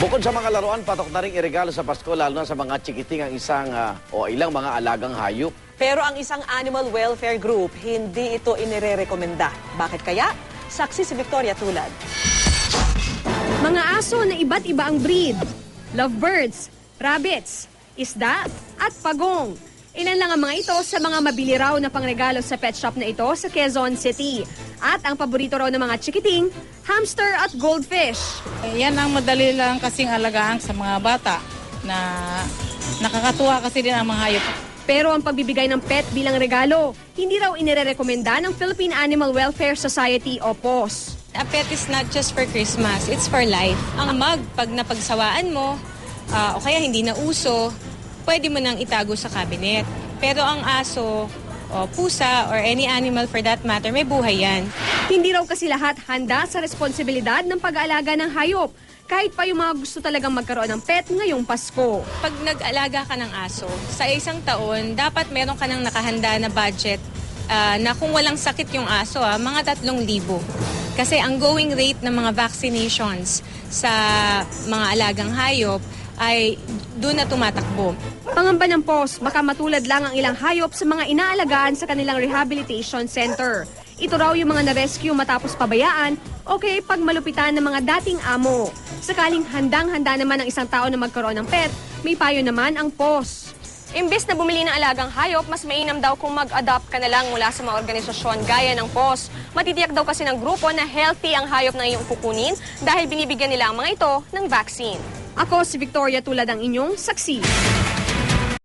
Bukod sa mga laruan, patok na rin iregalo sa Pasko lalo na sa mga chikiting ang ilang mga alagang hayop. Pero ang isang animal welfare group, hindi ito inirerekomenda. Bakit kaya? Saksi si Victoria Tulad. Mga aso na iba't iba ang breed. Lovebirds, rabbits, isda at pagong. Ilan lang ang mga ito sa mga mabili raw na pangregalo sa pet shop na ito sa Quezon City. At ang paborito raw ng mga chikiting, hamster at goldfish. Yan ang madali lang kasing alagaan sa mga bata na nakakatuwa kasi din ang mga hayop. Pero ang pagbibigay ng pet bilang regalo, hindi raw inirekomenda ng Philippine Animal Welfare Society o PAWS. A pet is not just for Christmas, it's for life. Ang mug, pag napagsawaan mo, o kaya hindi na uso, pwede mo nang itago sa cabinet. Pero ang aso, o pusa, or any animal for that matter, may buhay yan. Hindi raw kasi lahat handa sa responsibilidad ng pag-aalaga ng hayop, kahit pa yung mga gusto talagang magkaroon ng pet ngayong Pasko. Pag nag-alaga ka ng aso, sa isang taon, dapat meron ka nang nakahanda na budget na kung walang sakit yung aso, mga 3,000. Kasi ang going rate ng mga vaccinations sa mga alagang hayop ay doon na tumatakbo. Pangamba ng PAWS, baka matulad lang ang ilang hayop sa mga inaalagaan sa kanilang rehabilitation center. Ito raw yung mga na-rescue matapos pabayaan o kaya pagmalupitan ng mga dating amo. Sakaling handang-handa naman ang isang tao na magkaroon ng pet, may payo naman ang PAWS. Imbes na bumili ng alagang hayop, mas mainam daw kung mag-adopt ka na lang mula sa mga organisasyon gaya ng PAWS. Matitiyak daw kasi ng grupo na healthy ang hayop na iyong kukunin dahil binibigyan nila ang mga ito ng vaccine. Ako si Victoria Tulad ang inyong saksi.